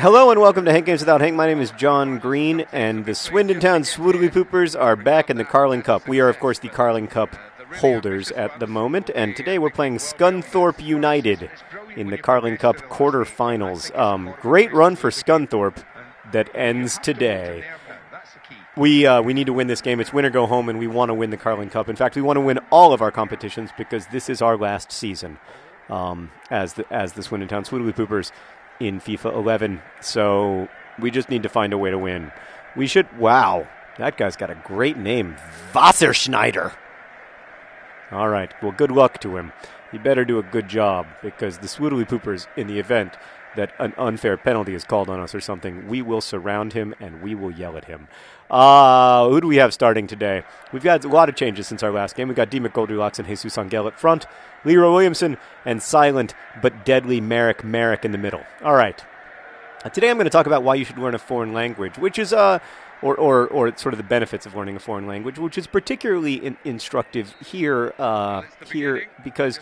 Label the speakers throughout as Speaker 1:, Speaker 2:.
Speaker 1: Hello and welcome to Hank Games Without Hank. My name is John Green, and the Swindon Town Swoodilypoopers are back in the Carling Cup. We are, of course, the Carling Cup holders at the moment, and today we're playing Scunthorpe United in the Carling Cup quarterfinals. Great run for Scunthorpe that ends today. We need to win this game. It's win or go home, and we want to win the Carling Cup. In fact, we want to win all of our competitions because this is our last season as the Swindon Town Swoodilypoopers in FIFA 11. So we just need to find a way to win. We should. Wow, that guy's got a great name, Wasserschneider. All right. Well, good luck to him. He better do a good job because the Swoodilypoopers, in the event that an unfair penalty is called on us or something, we will surround him and we will yell at him. Who do we have starting today? We've got a lot of changes since our last game. We've got D. McGoldilocks and Jesus Angel up front, Leroy Williamson, and silent but deadly Merrick in the middle. All right. Today I'm going to talk about why you should learn a foreign language, which is or sort of the benefits of learning a foreign language, which is particularly instructive here because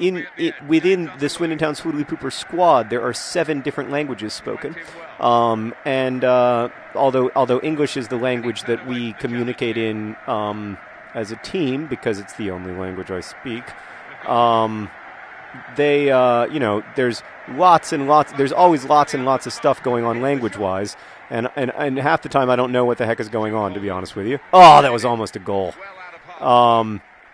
Speaker 1: within the Swindon Town Swoodilypooper squad there are 7 different languages spoken, and although English is the language that we communicate in as a team because it's the only language I speak, there's always lots and lots of stuff going on language-wise. And half the time I don't know what the heck is going on, to be honest with you. Oh, that was almost a goal.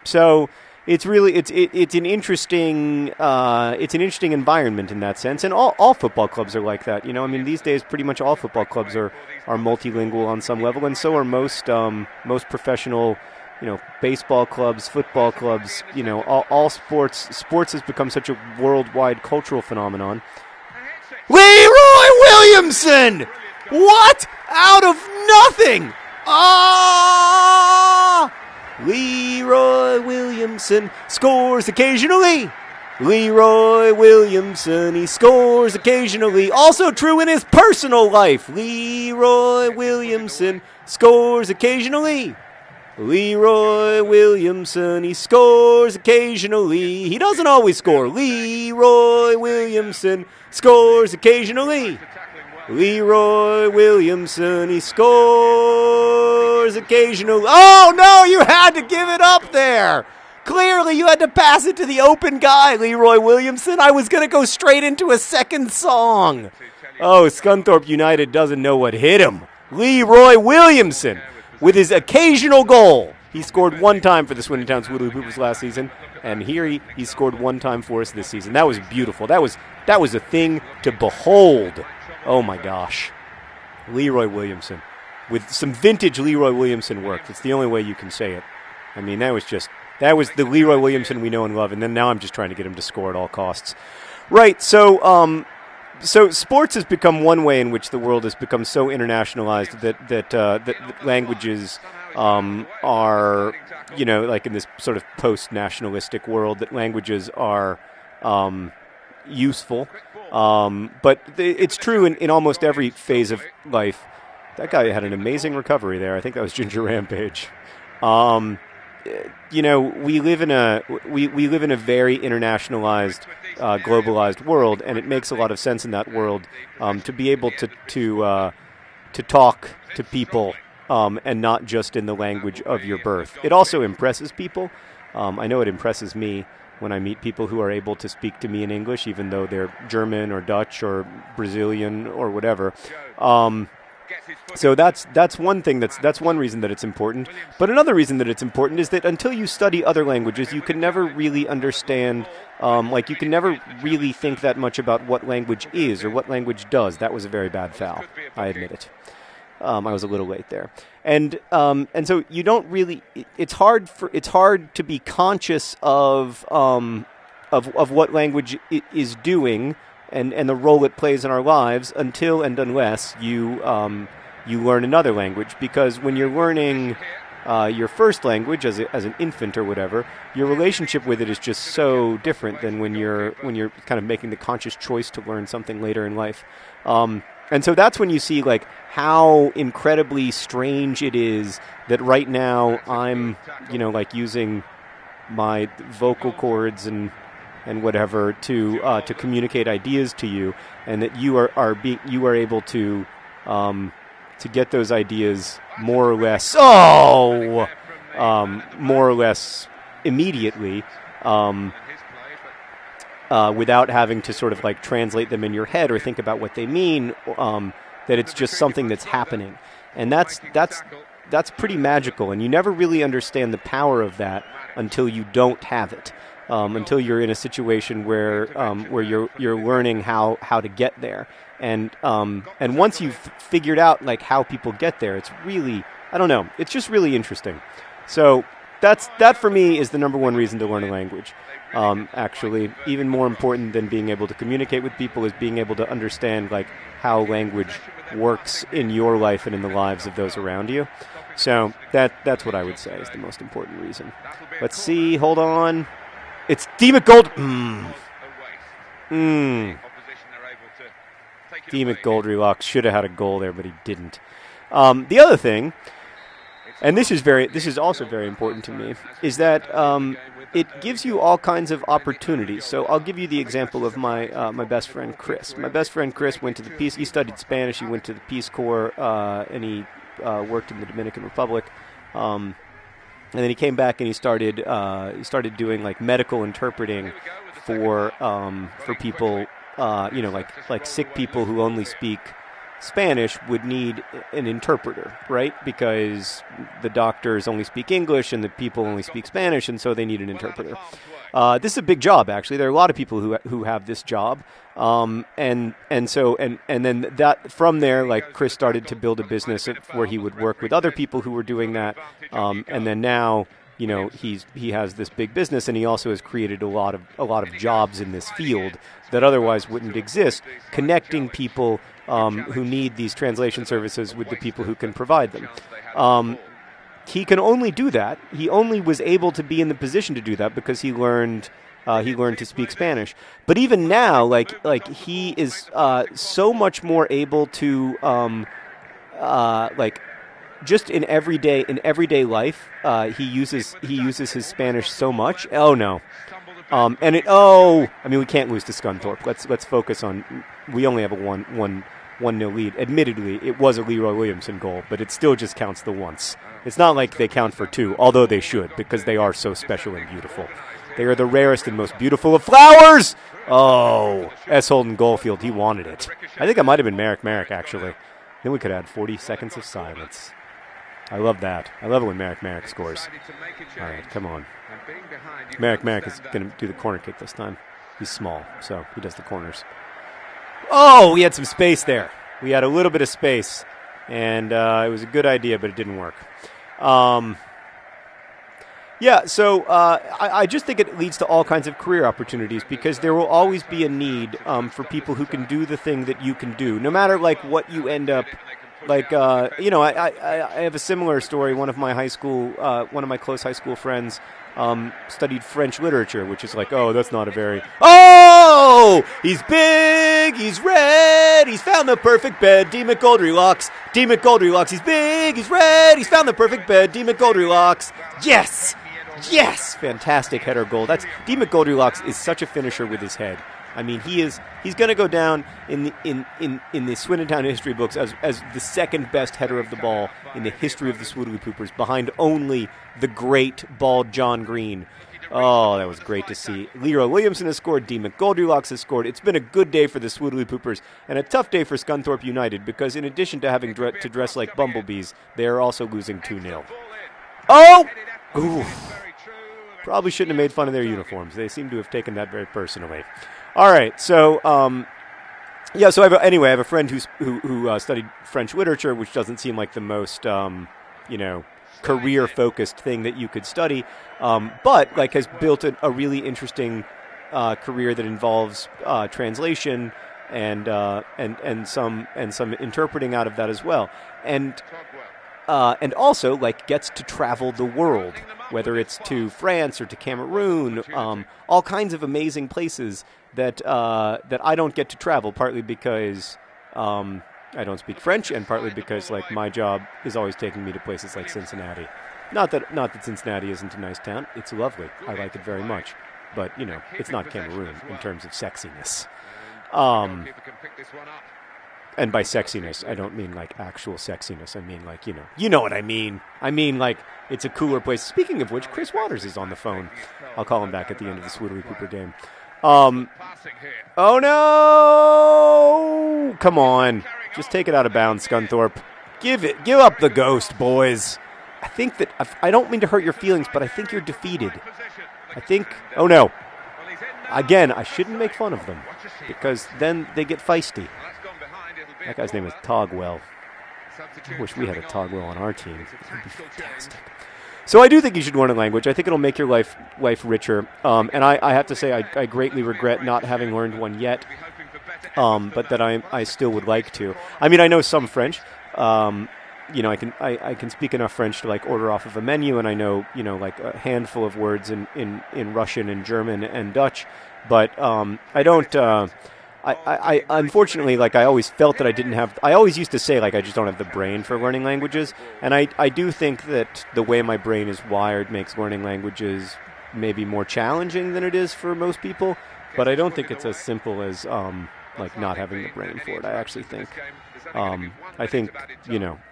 Speaker 1: So it's really it's an interesting environment in that sense, and all football clubs are like that. I mean, these days pretty much all football clubs are multilingual on some level, and so are most professional, baseball clubs, football clubs. All sports has become such a worldwide cultural phenomenon. Leroy Williamson. What? Out of nothing! Leroy Williamson scores occasionally. Leroy Williamson, he scores occasionally. Also true in his personal life. Leroy Williamson scores occasionally. Leroy Williamson, he scores occasionally. He doesn't always score. Leroy Williamson scores occasionally. Leroy Williamson, he scores occasionally. Oh, no, you had to give it up there. Clearly, you had to pass it to the open guy, Leroy Williamson. I was going to go straight into a second song. Oh, Scunthorpe United doesn't know what hit him. Leroy Williamson, with his occasional goal. He scored one time for the Swindon Town Swoodilypoopers last season, and here he scored one time for us this season. That was beautiful. That was a thing to behold. Oh, my gosh. Leroy Williamson. With some vintage Leroy Williamson work. That's the only way you can say it. I mean, that was the Leroy Williamson we know and love, and then now I'm just trying to get him to score at all costs. Right, so sports has become one way in which the world has become so internationalized that languages are, like in this sort of post-nationalistic world, that languages are useful. But it's true in almost every phase of life. That guy had an amazing recovery there. I think that was Ginger Rampage. We live in a very internationalized, globalized world, and it makes a lot of sense in that world to be able to talk to people and not just in the language of your birth. It also impresses people. I know it impresses me when I meet people who are able to speak to me in English, even though they're German or Dutch or Brazilian or whatever. So that's one thing. That's one reason that it's important. But another reason that it's important is that until you study other languages, you can never really understand. You can never really think that much about what language is or what language does. That was a very bad foul. I admit it. I was a little late there, and so you don't really. It's hard to be conscious of what language is doing and the role it plays in our lives until and unless you learn another language. Because when you're learning your first language as an infant or whatever, your relationship with it is just so different than when you're kind of making the conscious choice to learn something later in life. And so that's when you see how incredibly strange it is that right now I'm, using my vocal cords and and whatever to communicate ideas to you, and that you are able to get those ideas more or less immediately. Without having to sort of like translate them in your head or think about what they mean, that it's just something that's happening, and that's pretty magical. And you never really understand the power of that until you don't have it, until you're in a situation where you're learning how to get there. And once you've figured out like how people get there, it's really, I don't know, it's just really interesting. So that for me is the number one reason to learn a language. Actually, even more important than being able to communicate with people is being able to understand like how language works in your life and in the lives of those around you. So that's what I would say is the most important reason. Let's see. Hold on. It's D. McGoldrick. D. McGoldrick should have had a goal there, but he didn't. The other thing, and this is also very important to me, is that it gives you all kinds of opportunities. So I'll give you the example of my best friend Chris. My best friend Chris went to the Peace. He studied Spanish. He went to the Peace Corps, and he worked in the Dominican Republic. And then he came back and he started doing like medical interpreting for people, like sick people who only speak Spanish would need an interpreter, right? Because the doctors only speak English and the people only speak Spanish, and so they need an interpreter. This is a big job, actually. There are a lot of people who have this job, and then that from there, like Chris started to build a business where he would work with other people who were doing that, and then now, you know, he has this big business, and he also has created a lot of jobs in this field that otherwise wouldn't exist, connecting people who need these translation services with the people who can provide them. He can only do that. He only was able to be in the position to do that because he learned to speak Spanish. But even now, like he is so much more able to like just in everyday life. He uses his Spanish so much. Oh no. I mean, we can't lose to Scunthorpe. Let's focus on. We only have a 1-0 lead. Admittedly, it was a Leroy Williamson goal, but it still just counts the once. It's not like they count for two, although they should, because they are so special and beautiful. They are the rarest and most beautiful of flowers! Oh, S. Holden Goldfield, he wanted it. I think it might have been Merrick, actually. Then we could add 40 seconds of silence. I love that. I love it when Merrick scores. All right, come on. Merrick is going to do the corner kick this time. He's small, so he does the corners. Oh, we had some space there. We had a little bit of space, and it was a good idea, but it didn't work. So I just think it leads to all kinds of career opportunities because there will always be a need for people who can do the thing that you can do, no matter like what you end up. Like, I have a similar story. One of my close high school friends studied French literature, which is like, oh, that's not a very... Oh! He's big! He's red! He's found the perfect bed! D. McGoldrick. He's big! He's red! He's found the perfect bed! D. McGoldrick. Yes! Yes! Fantastic header goal. D. McGoldrick is such a finisher with his head. I mean, he's going to go down in the Swindon Town history books as the second best header of the ball in the history of the Swoodilypoopers, behind only the great bald John Green. Oh, that was great to see. Leroy Williamson has scored. D. McGoldrick has scored. It's been a good day for the Swoodilypoopers and a tough day for Scunthorpe United because in addition to having to dress like bumblebees, they are also losing 2-0. Oh! Ooh. Probably shouldn't have made fun of their uniforms. They seem to have taken that very personally. All right, so I have a friend who studied French literature, which doesn't seem like the most career-focused thing that you could study, but like has built a really interesting career that involves translation and some interpreting out of that as well, and also like gets to travel the world, whether it's to France or to Cameroon, all kinds of amazing places that I don't get to travel, partly because I don't speak French, and partly because like my job is always taking me to places like Cincinnati. Not that Cincinnati isn't a nice town; it's lovely. I like it very much. but, it's not Cameroon in terms of sexiness. And by sexiness, I don't mean, like, actual sexiness. I mean, like, you know what I mean. I mean, like, it's a cooler place. Speaking of which, Chris Waters is on the phone. I'll call him back at the end of the Swoodilypooper game. Oh, no! Come on. Just take it out of bounds, Scunthorpe. Give up the ghost, boys. I think that, I don't mean to hurt your feelings, but I think you're defeated. Oh, no. Again, I shouldn't make fun of them, because then they get feisty. That guy's name is Togwell. I wish we had a Togwell on our team. That would be fantastic. So I do think you should learn a language. I think it'll make your life richer. And I have to say I greatly regret not having learned one yet, but that I still would like to. I mean, I know some French. I can speak enough French to, like, order off of a menu, and I know, like, a handful of words in Russian and German and Dutch, but I don't. I unfortunately, like, I always felt that I always used to say, like, I just don't have the brain for learning languages, and I do think that the way my brain is wired makes learning languages maybe more challenging than it is for most people, but I don't think it's as simple as, like, not having the brain for it. I actually think,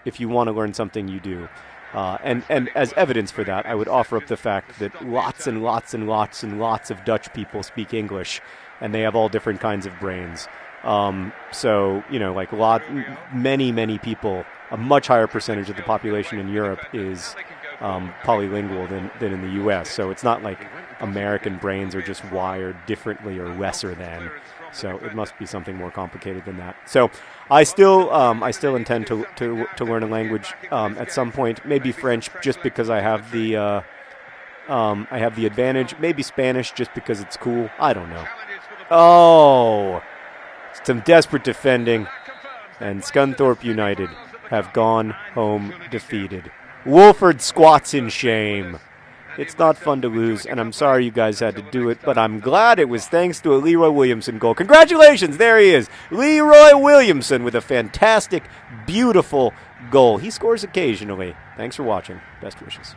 Speaker 1: if you want to learn something, you do. And as evidence for that, I would offer up the fact that lots and lots and lots and lots of Dutch people speak English, and they have all different kinds of brains. Many people, a much higher percentage of the population in Europe is polylingual than in the U.S. So it's not like American brains are just wired differently or lesser than. So it must be something more complicated than that. So I still intend to learn a language at some point. Maybe French, just because I have the advantage. Maybe Spanish, just because it's cool. I don't know. Oh, some desperate defending, and Scunthorpe United have gone home defeated. Wolford squats in shame. It's not fun to lose, and I'm sorry you guys had to do it, but I'm glad it was thanks to a Leroy Williamson goal. Congratulations, there he is. Leroy Williamson with a fantastic, beautiful goal. He scores occasionally. Thanks for watching. Best wishes.